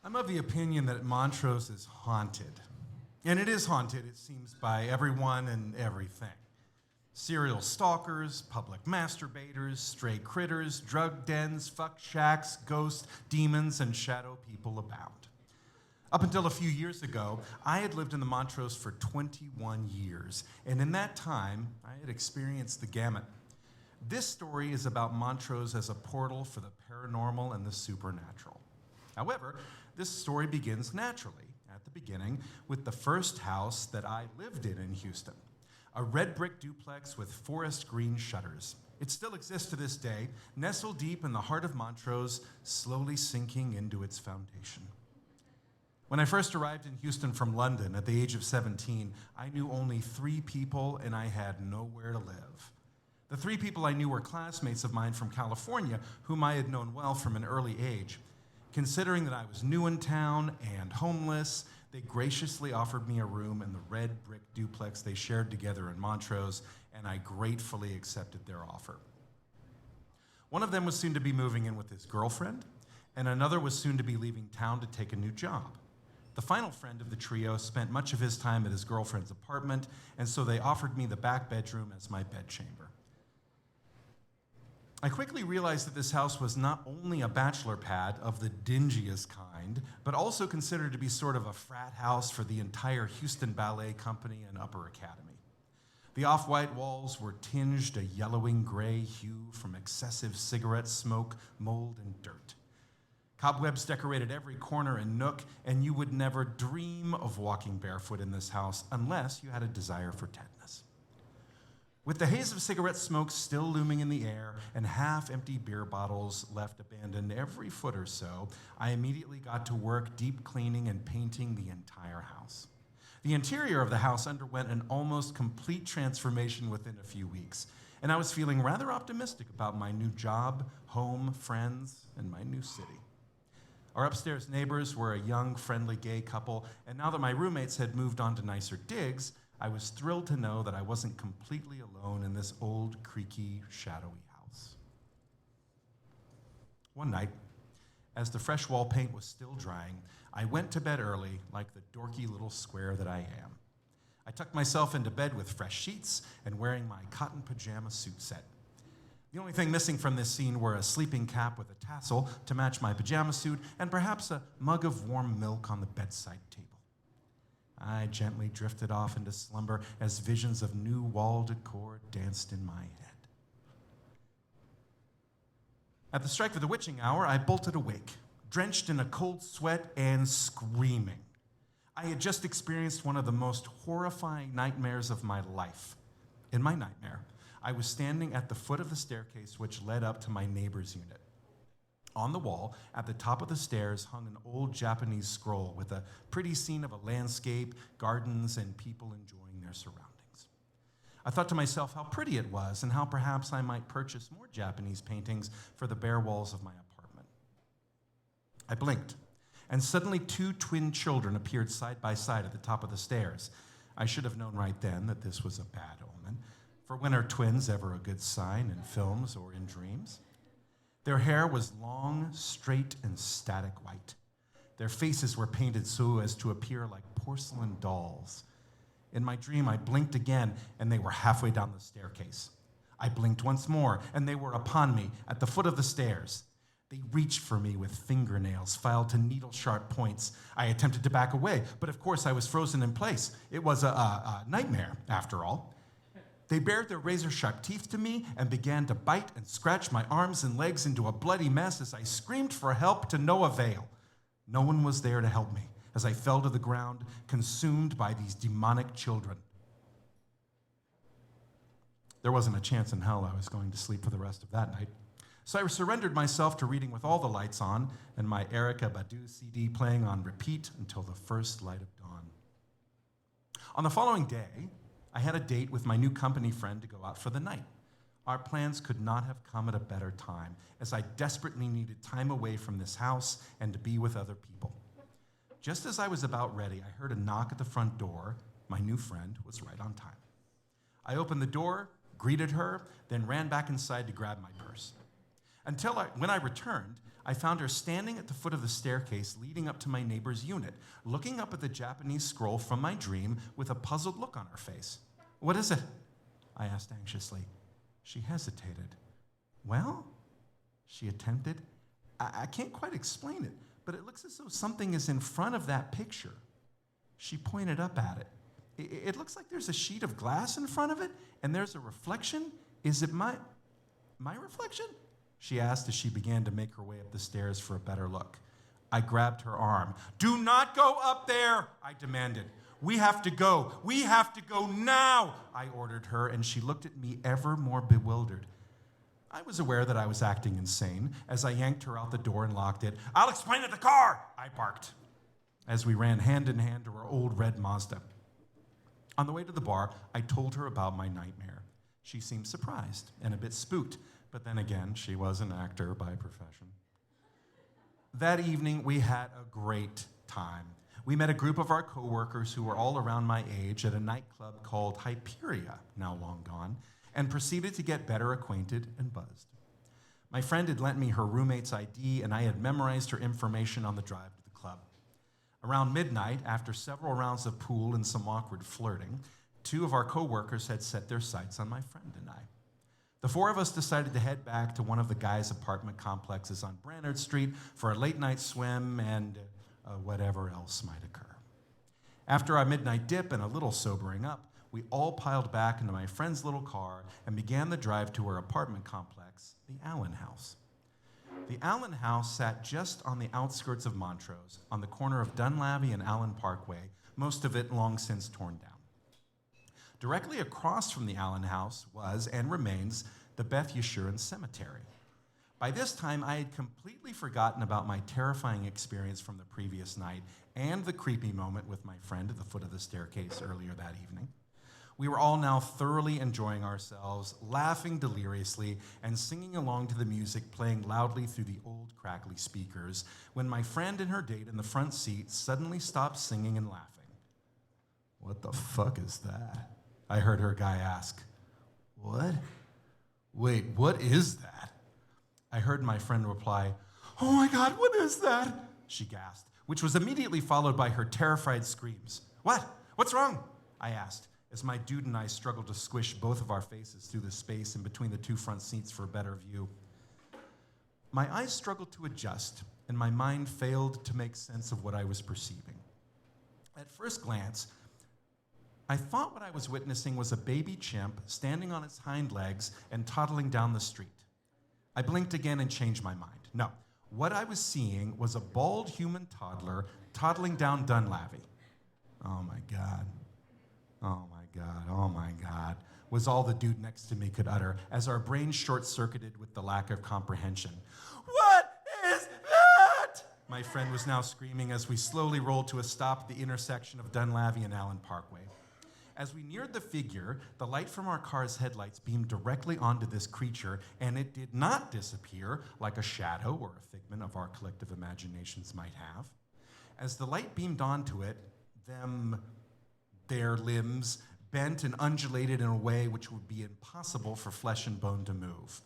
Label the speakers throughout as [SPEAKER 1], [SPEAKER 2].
[SPEAKER 1] I'm of the opinion that Montrose is haunted. And it is haunted, it seems, by everyone and everything. Serial stalkers, public masturbators, stray critters, drug dens, fuck shacks, ghosts, demons, and shadow people abound. Up until a few years ago, I had lived in the Montrose for 21 years, and in that time, I had experienced the gamut. This story is about Montrose as a portal for the paranormal and the supernatural. However, this story begins naturally, at the beginning, with the first house that I lived in Houston. A red brick duplex with forest green shutters. It still exists to this day, nestled deep in the heart of Montrose, slowly sinking into its foundation. When I first arrived in Houston from London at the age of 17, I knew only 3 people and I had nowhere to live. The 3 people I knew were classmates of mine from California, whom I had known well from an early age. Considering that I was new in town and homeless, they graciously offered me a room in the red brick duplex they shared together in Montrose, and I gratefully accepted their offer. One of them was soon to be moving in with his girlfriend, and another was soon to be leaving town to take a new job. The final friend of the trio spent much of his time at his girlfriend's apartment, and so they offered me the back bedroom as my bedchamber. I quickly realized that this house was not only a bachelor pad of the dingiest kind, but also considered to be sort of a frat house for the entire Houston Ballet Company and Upper Academy. The off-white walls were tinged a yellowing gray hue from excessive cigarette smoke, mold, and dirt. Cobwebs decorated every corner and nook, and you would never dream of walking barefoot in this house unless you had a desire for tetanus. With the haze of cigarette smoke still looming in the air and half-empty beer bottles left abandoned every foot or so, I immediately got to work deep cleaning and painting the entire house. The interior of the house underwent an almost complete transformation within a few weeks, and I was feeling rather optimistic about my new job, home, friends, and my new city. Our upstairs neighbors were a young, friendly gay couple, and now that my roommates had moved on to nicer digs, I was thrilled to know that I wasn't completely alone in this old, creaky, shadowy house. One night, as the fresh wall paint was still drying, I went to bed early like the dorky little square that I am. I tucked myself into bed with fresh sheets and wearing my cotton pajama suit set. The only thing missing from this scene were a sleeping cap with a tassel to match my pajama suit and perhaps a mug of warm milk on the bedside table. I gently drifted off into slumber as visions of new wall decor danced in my head. At the strike of the witching hour, I bolted awake, drenched in a cold sweat and screaming. I had just experienced one of the most horrifying nightmares of my life. In my nightmare, I was standing at the foot of the staircase which led up to my neighbor's unit. On the wall, at the top of the stairs, hung an old Japanese scroll with a pretty scene of a landscape, gardens, and people enjoying their surroundings. I thought to myself how pretty it was and how perhaps I might purchase more Japanese paintings for the bare walls of my apartment. I blinked, and suddenly 2 twin children appeared side by side at the top of the stairs. I should have known right then that this was a bad omen, for when are twins ever a good sign in films or in dreams? Their hair was long, straight, and static white. Their faces were painted so as to appear like porcelain dolls. In my dream, I blinked again, and they were halfway down the staircase. I blinked once more, and they were upon me at the foot of the stairs. They reached for me with fingernails filed to needle-sharp points. I attempted to back away, but of course I was frozen in place. It was a nightmare, after all. They bared their razor-sharp teeth to me and began to bite and scratch my arms and legs into a bloody mess as I screamed for help to no avail. No one was there to help me as I fell to the ground, consumed by these demonic children. There wasn't a chance in hell I was going to sleep for the rest of that night. So I surrendered myself to reading with all the lights on and my Erykah Badu CD playing on repeat until the first light of dawn. On the following day, I had a date with my new company friend to go out for the night. Our plans could not have come at a better time, as I desperately needed time away from this house and to be with other people. Just as I was about ready, I heard a knock at the front door. My new friend was right on time. I opened the door, greeted her, then ran back inside to grab my purse. When I returned, I found her standing at the foot of the staircase leading up to my neighbor's unit, looking up at the Japanese scroll from my dream with a puzzled look on her face. "What is it?" I asked anxiously. She hesitated. "Well," she attempted, I can't quite explain it, but it looks as though something is in front of that picture." She pointed up at it. It looks like there's a sheet of glass in front of it, and there's a reflection. "Is it my reflection?" she asked as she began to make her way up the stairs for a better look. I grabbed her arm. "Do not go up there," I demanded. "We have to go. We have to go now," I ordered her, and she looked at me ever more bewildered. I was aware that I was acting insane as I yanked her out the door and locked it. "I'll explain at the car," I barked, as we ran hand in hand to our old red Mazda. On the way to the bar, I told her about my nightmare. She seemed surprised and a bit spooked, but then again, she was an actor by profession. That evening, we had a great time. We met a group of our coworkers who were all around my age at a nightclub called Hyperia, now long gone, and proceeded to get better acquainted and buzzed. My friend had lent me her roommate's ID, and I had memorized her information on the drive to the club. Around midnight, after several rounds of pool and some awkward flirting, 2 of our coworkers had set their sights on my friend and I. The 4 of us decided to head back to one of the guys' apartment complexes on Brainerd Street for a late-night swim and whatever else might occur. After our midnight dip and a little sobering up, we all piled back into my friend's little car and began the drive to her apartment complex, the Allen House. The Allen House sat just on the outskirts of Montrose, on the corner of Dunlavy and Allen Parkway, most of it long since torn down. Directly across from the Allen House was, and remains, the Beth Yeshurun Cemetery. By this time, I had completely forgotten about my terrifying experience from the previous night and the creepy moment with my friend at the foot of the staircase earlier that evening. We were all now thoroughly enjoying ourselves, laughing deliriously, and singing along to the music playing loudly through the old crackly speakers, when my friend and her date in the front seat suddenly stopped singing and laughing. "What the fuck is that?" I heard her guy ask. "What? Wait, what is that?" I heard my friend reply, "Oh my God, what is that?" she gasped, which was immediately followed by her terrified screams. "What? What's wrong?" I asked, as my dude and I struggled to squish both of our faces through the space in between the 2 front seats for a better view. My eyes struggled to adjust, and my mind failed to make sense of what I was perceiving. At first glance, I thought what I was witnessing was a baby chimp standing on its hind legs and toddling down the street. I blinked again and changed my mind. No, what I was seeing was a bald human toddler toddling down Dunlavy. "Oh my God. Oh my God. Oh my God," was all the dude next to me could utter as our brains short-circuited with the lack of comprehension. "What is that?" my friend was now screaming as we slowly rolled to a stop at the intersection of Dunlavy and Allen Parkway. As we neared the figure, the light from our car's headlights beamed directly onto this creature, and it did not disappear like a shadow or a figment of our collective imaginations might have. As the light beamed onto it, their limbs bent and undulated in a way which would be impossible for flesh and bone to move.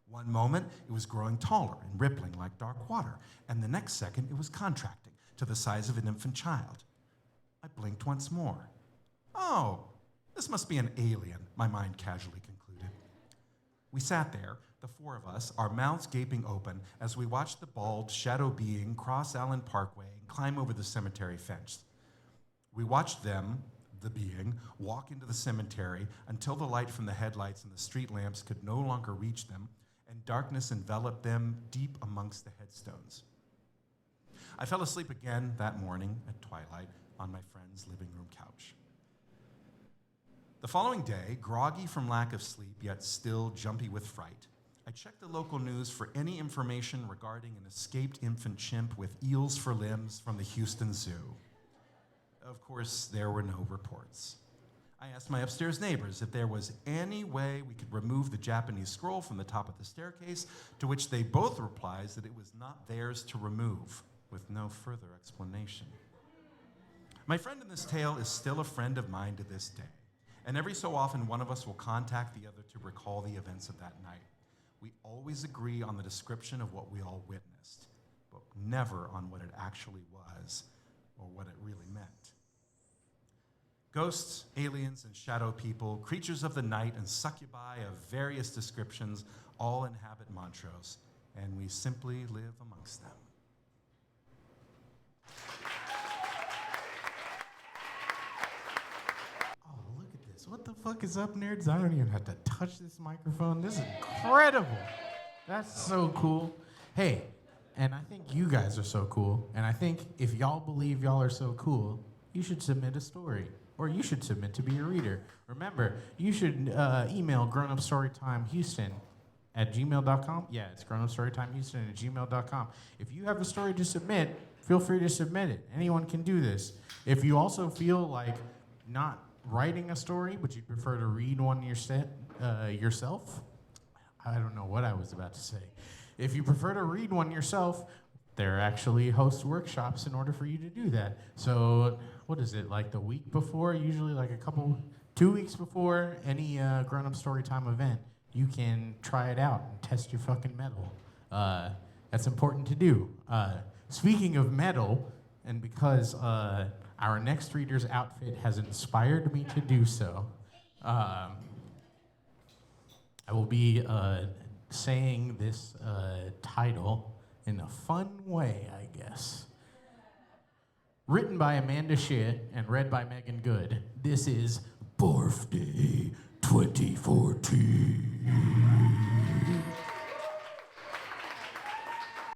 [SPEAKER 1] One moment, it was growing taller and rippling like dark water, and the next second, it was contracting to the size of an infant child. I blinked once more. "Oh, this must be an alien," my mind casually concluded. We sat there, the 4 of us, our mouths gaping open, as we watched the bald, shadow being cross Allen Parkway and climb over the cemetery fence. We watched them, the being, walk into the cemetery until the light from the headlights and the street lamps could no longer reach them, and darkness enveloped them deep amongst the headstones. I fell asleep again that morning at twilight on my friend's living room couch. The following day, groggy from lack of sleep, yet still jumpy with fright, I checked the local news for any information regarding an escaped infant chimp with eels for limbs from the Houston Zoo. Of course, there were no reports. I asked my upstairs neighbors if there was any way we could remove the Japanese scroll from the top of the staircase, to which they both replied that it was not theirs to remove, with no further explanation. My friend in this tale is still a friend of mine to this day, and every so often one of us will contact the other to recall the events of that night. We always agree on the description of what we all witnessed, but never on what it actually was or what it really meant. Ghosts, aliens, and shadow people, creatures of the night, and succubi of various descriptions all inhabit Montrose, and we simply live amongst them.
[SPEAKER 2] Oh, look at this. What the fuck is up, nerds? I don't even have to touch this microphone. This is incredible. That's so cool. Hey, and I think you guys are so cool, and I think if y'all believe y'all are so cool, you should submit a story. Or you should submit to be a reader. Remember, you should email grownupstorytimehouston@gmail.com. Yeah, it's grownupstorytimehouston@gmail.com. If you have a story to submit, feel free to submit it. Anyone can do this. If you also feel like not writing a story, but you'd prefer to read one yourself, I don't know what I was about to say. If you prefer to read one yourself, there actually host workshops in order for you to do that. So what is it, like the week before, usually like 2 weeks before any Grown Up Storytime event, you can try it out and test your fucking metal. That's important to do. Speaking of metal, and because our next reader's outfit has inspired me to do so, I will be saying this title in a fun way, I guess. Written by Amanda Shit and read by Megan Good, this is Birthday 2014.